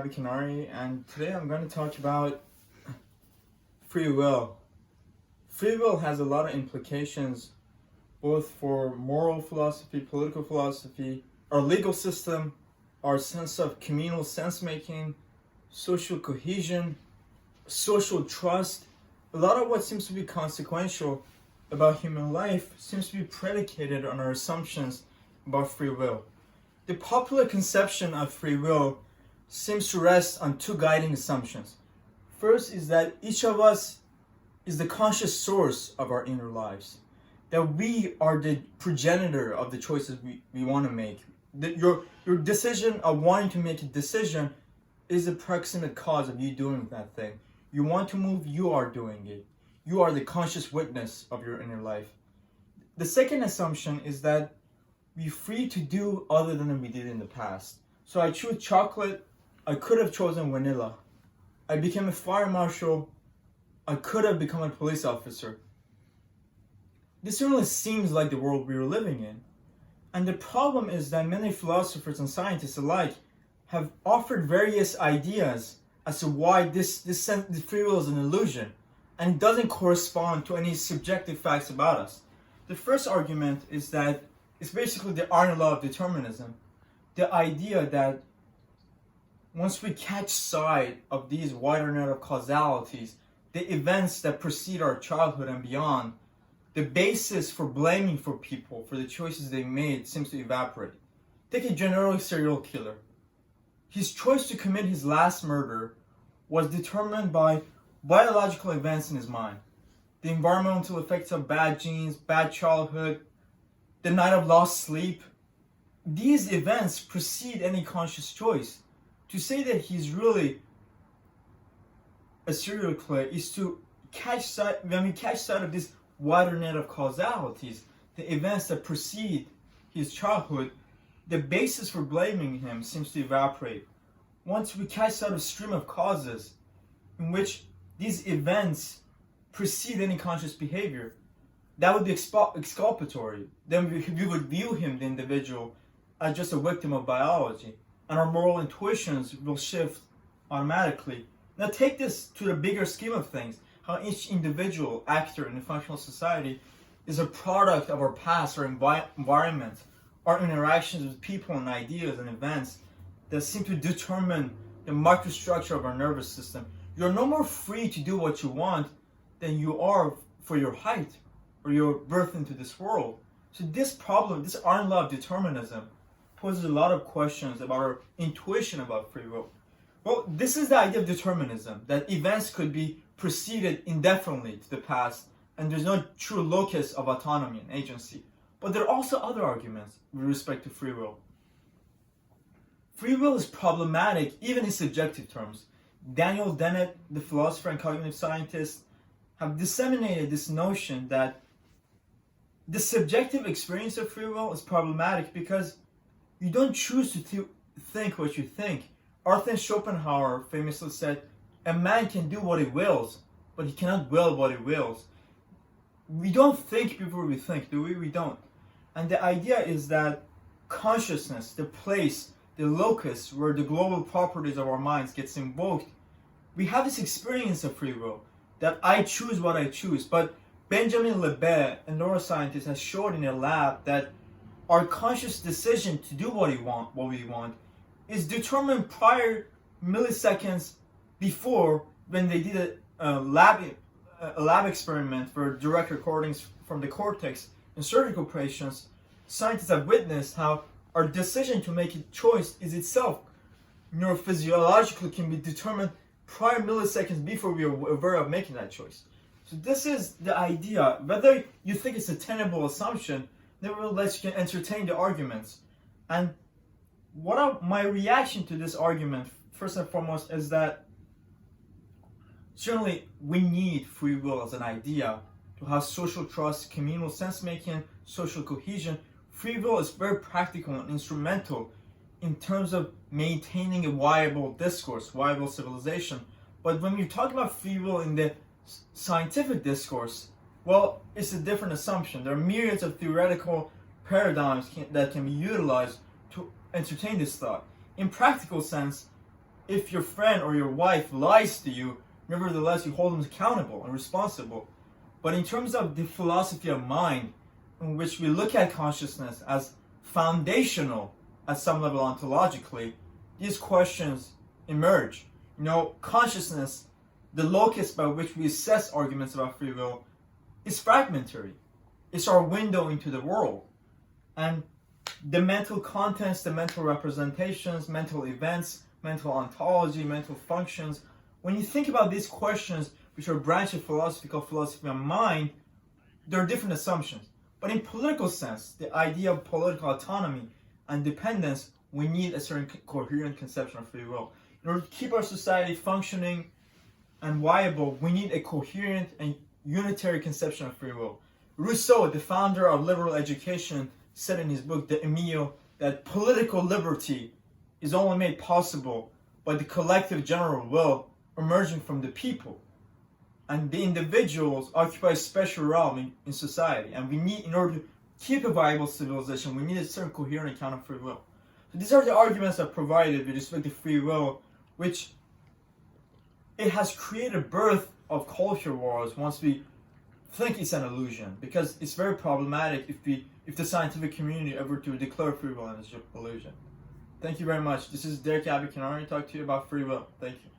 Kanari, and today I'm going to talk about free will. Free will has a lot of implications both for moral philosophy, political philosophy, our legal system, our sense of communal sense making, social cohesion, social trust. A lot of what seems to be consequential about human life seems to be predicated on our assumptions about free will. The popular conception of free will seems to rest on two guiding assumptions. First is that each of us is the conscious source of our inner lives, that we are the progenitor of the choices we want to make. That your decision of wanting to make a decision is the proximate cause of you doing that thing. You want to move, you are doing it. You are the conscious witness of your inner life. The second assumption is that we're free to do other than we did in the past. So I choose chocolate, I could have chosen vanilla. I became a fire marshal, I could have become a police officer. This certainly seems like the world we are living in. And the problem is that many philosophers and scientists alike have offered various ideas as to why this free will is an illusion and doesn't correspond to any subjective facts about us. The first argument is that it's basically the iron law of determinism. The idea that once we catch sight of these wider net of causalities, the events that precede our childhood and beyond, the basis for blaming for people for the choices they made seems to evaporate. Take a generic serial killer. His choice to commit his last murder was determined by biological events in his mind. The environmental effects of bad genes, bad childhood, the night of lost sleep. These events precede any conscious choice. To say that he's really a serial killer is to catch sight, when we catch sight of this wider net of causalities, the events that precede his childhood, the basis for blaming him seems to evaporate. Once we catch sight of a stream of causes in which these events precede any conscious behavior, that would be exculpatory. Then we would view him, the individual, as just a victim of biology, and our moral intuitions will shift automatically. Now take this to the bigger scheme of things, how each individual actor in a functional society is a product of our past, our environment, our interactions with people and ideas and events that seem to determine the microstructure of our nervous system. You're no more free to do what you want than you are for your height or your birth into this world. So this problem, this iron law of determinism, poses a lot of questions about our intuition about free will. Well, this is the idea of determinism, that events could be preceded indefinitely to the past, and there's no true locus of autonomy and agency. But there are also other arguments with respect to free will. Free will is problematic even in subjective terms. Daniel Dennett, the philosopher and cognitive scientist, have disseminated this notion that the subjective experience of free will is problematic because you don't choose to think what you think. Arthur Schopenhauer famously said, "A man can do what he wills, but he cannot will what he wills." We don't think before we think, do we? We don't. And the idea is that consciousness, the place, the locus where the global properties of our minds gets invoked, we have this experience of free will, that I choose what I choose. But Benjamin Lebet, a neuroscientist, has shown in a lab that our conscious decision to do what we want, is determined prior milliseconds before, when they did a lab experiment for direct recordings from the cortex in surgical patients. Scientists have witnessed how our decision to make a choice is itself neurophysiologically can be determined prior milliseconds before we are aware of making that choice. So this is the idea. Whether you think it's a tenable assumption, nevertheless you can entertain the arguments. And my reaction to this argument, first and foremost, is that certainly we need free will as an idea to have social trust, communal sense-making, social cohesion. Free will is very practical and instrumental in terms of maintaining a viable discourse, viable civilization. But when you talk about free will in the scientific discourse, well, it's a different assumption. There are myriads of theoretical paradigms that can be utilized to entertain this thought. In practical sense, if your friend or your wife lies to you, nevertheless you hold them accountable and responsible. But in terms of the philosophy of mind, in which we look at consciousness as foundational at some level ontologically, these questions emerge. Consciousness, the locus by which we assess arguments about free will, is fragmentary. It's our window into the world. And the mental contents, the mental representations, mental events, mental ontology, mental functions, when you think about these questions, which are a branch of philosophy called philosophy of mind, there are different assumptions. But in political sense, the idea of political autonomy and dependence, we need a certain coherent conception of free will. In order to keep our society functioning and viable, we need a coherent and unitary conception of free will. Rousseau, the founder of liberal education, said in his book, De Emile, that political liberty is only made possible by the collective general will emerging from the people. And the individuals occupy a special realm in society. And we need, in order to keep a viable civilization, we need a certain coherent account of free will. So these are the arguments I've provided with respect to free will, which it has created a birth of culture wars once we think it's an illusion, because it's very problematic if the scientific community ever to declare free will as an illusion. Thank you very much. This is Derek Abikinari talking to you about free will. Thank you.